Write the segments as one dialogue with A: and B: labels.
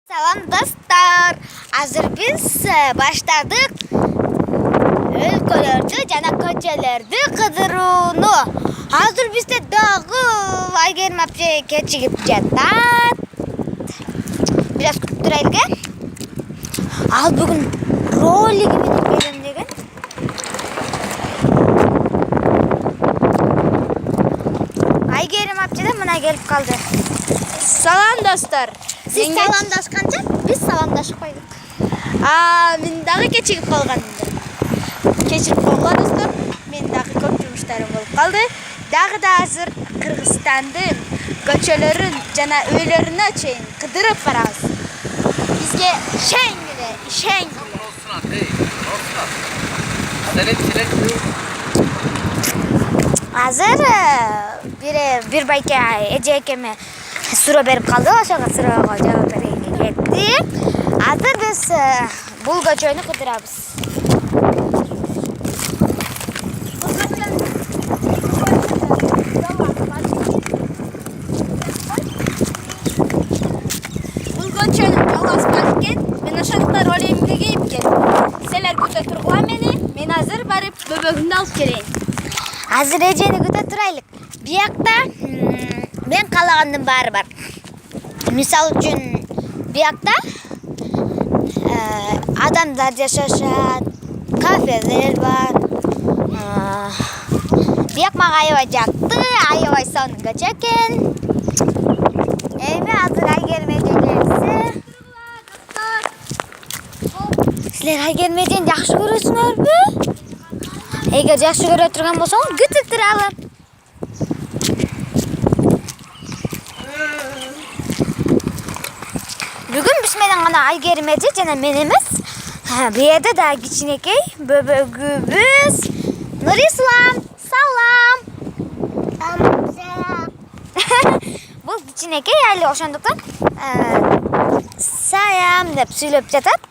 A: Salam dostlar. Hazır biz başladık. Өлкөлөрдү жана көчөлөрдү кыдырууну. Hazır bizde дагы Айгерим апче кечигип жатат. Biraz күтүп турайлык э. Ал бүгүн ролиги менен келем деген. Айгерим апче да мына келип калды.
B: Салам достар.
A: Siz salamdашканча biz salamдашып койдук.
B: Мен дагы кечигип калган. Кечирип койгула достор. Мен дагы көп жумуштарым болуп калды. Дагы да азыр Кыргызстандын көчөлөрүн жана үйлөрүнө чейин кыдырып барабыз. Бизге ишенгиле, ишенгиле.
A: Азыр бир байке эжекеме суроо берип калды, ошого суроого жооп бергенге кетти. Азыр биз бул көчөнү кыдырабыз.
B: Бул көчөнүн жолубу бар экен. Мен ошондуктан ролимди кийип келдим. Силер күтө тургула мени. Мен азыр барып бөбөгүмдү алып келейин.
A: Азыр эжени күтө турайлык. Биякта мен каалагандын баары бар. Мисал үчүн биякта адамдар жашашат, кафелер бар. Бияк мага аябай жакты, аябай сонун көчө экен. Эми азыр Айгерим эже келсе. Силер Айгерим эжени жакшы көрөсүңөрбү? Эгер жакшы көрө турган болсоңуз күтүп туралы. Бүгүн биз менен гана Айгерим эже жана мен эмес. Бу жерде да кичинекей бөбөгүбүз. Нурислам, салам. Салам. Бул кичинекей али ошондуктан салам деп сүйлөп жатат.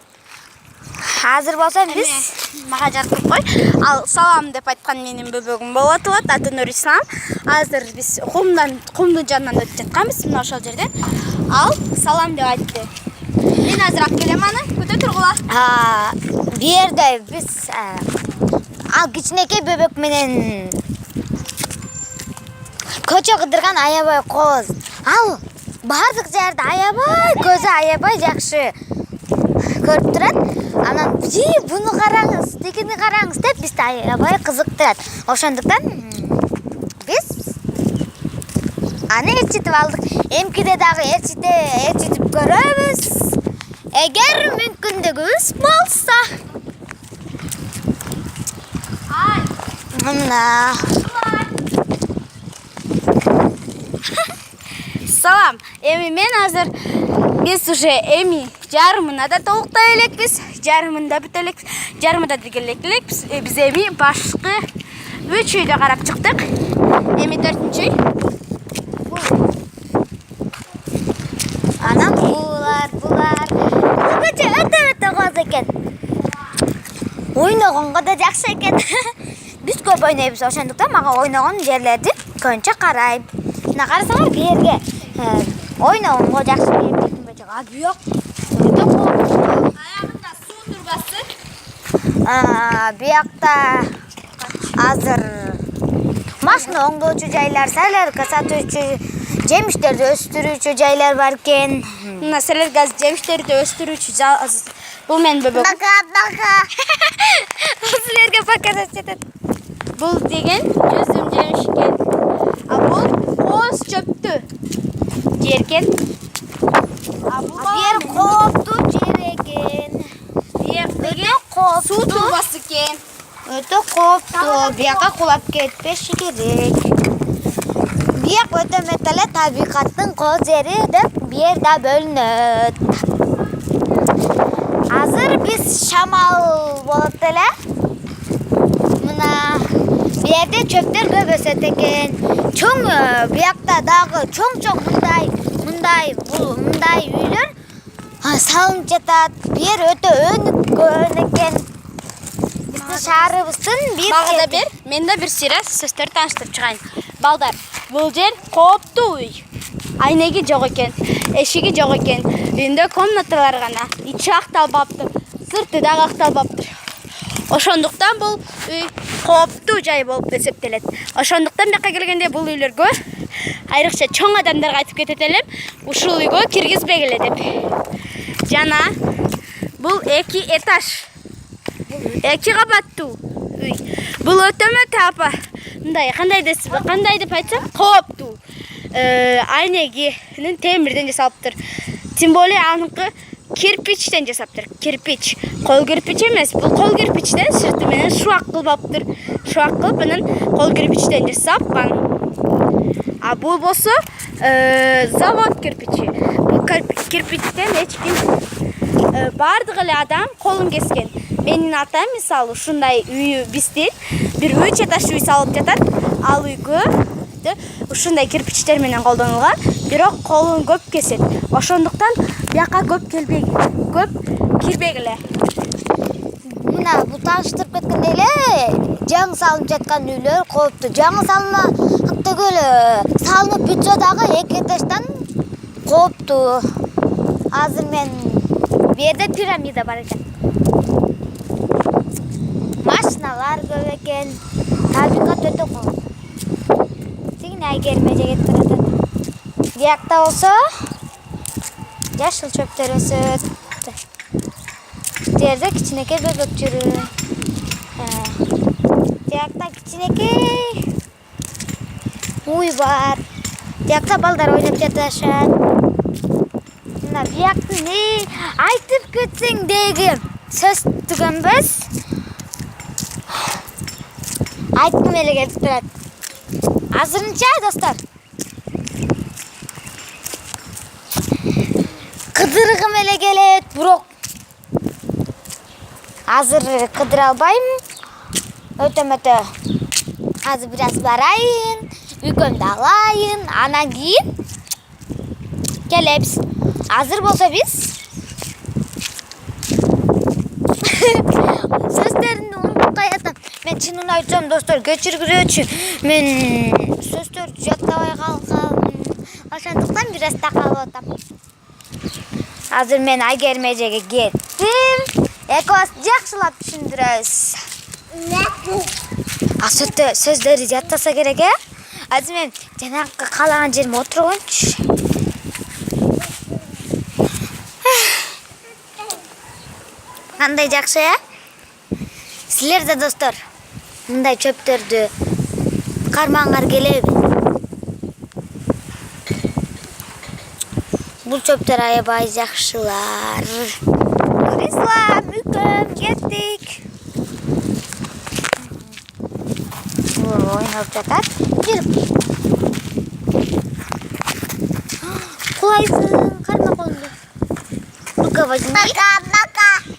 A: Азыр болсо биз
B: Мага жаркып кой. Ал салам деп айткан менин бөбөгүм болуп атылат. Аты Нурислам. Азыр биз кумдун жанынан өтүп жатканбыз. Мына ошол жерден. Ал салам деп айтты. Мен азыр алып келем аны. Күтө тургула.
A: Бу жерде биз ал кичинекей бөбөк менен көчө кыдырган аябай кооз. Ал бардык жерде аябай көзү аябай жакшы көрүп турат. Анан буну караңыз, тигини караңыз деп бизди аябай кызыктырат. Ошондуктан биз аны ээрчитип алдык. Эмкиде дагы ээрчитип көрөбүз. Эгер мүмкүндүгүбүз болсо. Мына
B: Салам. Эми мен азыр биз уже жарымына да толуктай элекпиз. Жарымында бүт элекпиз. Жарымында дегелек элекпиз. Биз эми башкы 3 үйдө карап чыктык. Эми 4-чү үй.
A: анан булар. Бул көчө өтө кооз экен. Ойногонго да жакшы экен. Биз көп ойнойбуз, ошондуктан мага ойногон жерлерди көбүнчө карайм. Мына карасаңар, бу жерге ойногонго жакшы бердим. Буяк өтө кооз.
B: Аягында суу турбасы.
A: Биякта азыр машина оңдоочу жайлар, салерка сатуучу, жемиштерди өстүрүүчү жайлар бар экен.
B: Мына селерге жемиштерди өстүрүүчү бул менин бөбөгүм.
A: Бака. Силерге бака деп жатат.
B: Бул деген жүзүм жемиш экен. А бул кооз чөптү жер экен.
A: Бу жер кооптуу жер экен.
B: Бияк деген суу турбасы экен.
A: Өтө кооптуу. Биякка кулап кетпеши керек. Бияк өтө эле табигаттын кооз жери деп бу жерде бөлүнөт. Азыр биз шамал болот эле. Мына бу жерде чөптөр көп өсөт экен. Чоң биякта дагы чоң мындай үйлөр салынып жатат. Бу жер өтө өнүккөн экен. Биздин шаарыбыздын
B: Мага да бер, мен да бир сыйра сөздөр тааныштырып чыгайын. Балдар, бул жер кооптуу үй. Айнеги жок экен, эшиги жок экен. Үйүндө комнаталар гана. Ичи акталбаптыр, сырты дагы акталбаптыр. Ошондуктан бул үй кооптуу жай болуп эсептелет. Ошондуктан бияка келгенде бул үйлөргө айрыкча чоң адамдарга айтып кетет элем, ушул үйгө киргизбегиле деп. Жана бул 2 этаж. 2 кабаттуу үй. Бул өтөмө тапа. Мындай кандай десиз, кандай деп айтсам, кооптуу. Айнегинин темирден жасалыптыр. Тем более аныкы кирпичтен жасаптыр. Кирпич. Кол кирпич эмес. Бул кол кирпичтен сырты менен шуак кылбаптыр. Шуак кылып анан кол кирпичтен жасапкан. А бул болсо завод кирпичи. Бул кирпичтен эч ким бардык эле адам колун кескен. Менин атам мисалы ушундай үйү биздин бир 3 этаж үй салып жатат. Ал үйгө ушундай кирпичтер менен колдонулган, бирок колун көп кесет. Ошондуктан бияка көп кирбегиле.
A: Мына бул тааныштырып кеткендей эле жаңы салынып жаткан үйлөр кооптуу. Жаңы салынып салынып бүтсө дагы 2 этаждан кооптуу. Азыр мен бу жерде пирамида бар экен. Машиналар көп экен. Табигат өтө кооп. Айгермеже кетип баратат. Биякта болсо жашыл чөптөр өсөт. Жерде кичинекей бөбөк жүрүп. Биякта кичинекей уй бар. Биякта балдар ойноп жатышат. Мына биякты не айтып кетсең деги сөз түгөнбөс. Айткым эле келип турат. Азырынча достор. Кыдыргым эле келет, бирок азыр кыдыра албайм. Өтө азыр бир аз барайын, үйгөмдү алайын, анан кийин келебиз. Азыр болсо биз сөздөрүмдү унутуп каятам. Мен чынын айтсам достор, кечиргүлөчү. Мен сөздөрдү жаттабай калгам. Ошондуктан бир аз такалып атам. Азыр мен Айгермежеге кеттим. Экөөбүз жакшылап түшүндүрөбүз. Сөздөрдү жаттаса керек, э? Азыр мен жанакы каалаган жериме отургончу. Кандай жакшы, э? Силер да достор, мындай чөптөрдү кармаңар келеби? Бул чөптөр аябай жакшылар. Ислам, мүкөм, кеттик. Бул ойноп жатат. Кулайсың, карма колунду. Бука возьми. Бака.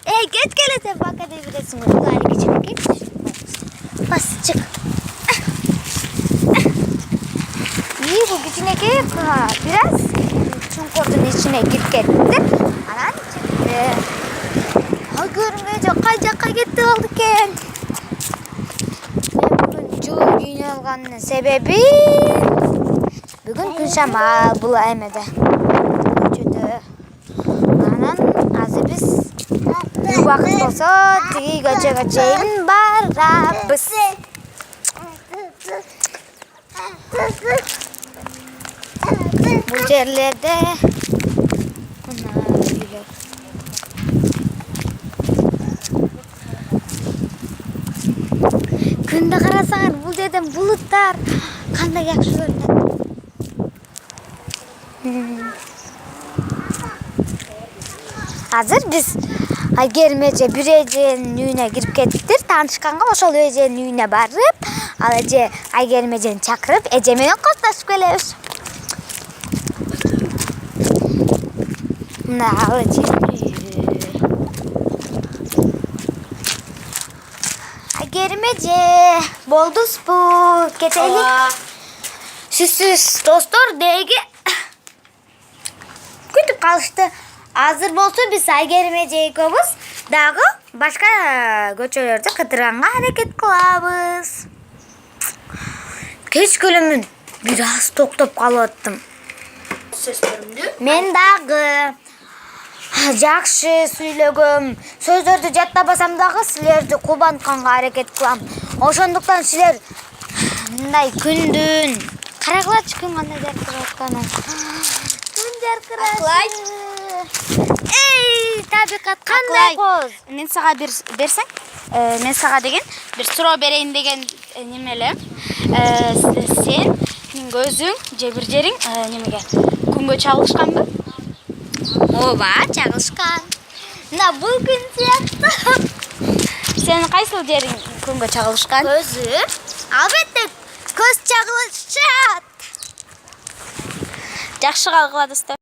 A: Эй, кет келете, бака дей бересиң. Али кичинекей. Бас, чык. Бул кичинекей, бир аз чуңкурдун ичине кирип кетти. Анан чыкты. Айгермеже кай жакка кетип калды экен? Мен бүгүн жылуу кийинип алганымдын себеби бүгүн күн шамал бул эмеде. Көчөдө. Анан азыр биз убакыт болсо тиги көчөгө чейин барабыз. Бул жерлерде күндө карасаңар бул жерден булуттар кандай жакшы көрүнөт. Азыр биз Айгермеже бир эженин үйүнө кирип кеттик. Таанышканга ошол эженин үйүнө барып, ал эже Айгермежени чакырып, эже менен коштошуп келебиз. Мына ал эженин Айгермеже, болдузбу? Кетели. Сиз достор деги күтүп калышты. Азыр болсо биз Айгермеже экөөбүз дагы башка көчөлөрдү кыдырганга аракет кылабыз. Кечкөлөмүн бир аз токтоп калып аттым.
B: Сөздөрүмдү
A: мен дагы жакшы сүйлөгөм. Сөздөрдү жаттабасам дагы силерди кубантканга аракет кылам. Ошондуктан силер мындай күндүн карагылачы күн кандай жаркырап атканын. Күн жаркырап. Эй, табикат кандай коз?
B: Мен сага берсең, мен сага деген бир суроо берейин деген неме элем. Сен көзүң же бир жериң немеге күнгө чагылышканбы?
A: Ооба, чагылышкан. Мына бул күн сыяктуу.
B: Сенин кайсыл жериң күнгө чагылышкан?
A: Көзү? Албетте көз чагылышат.
B: Жакшы калгыла достор.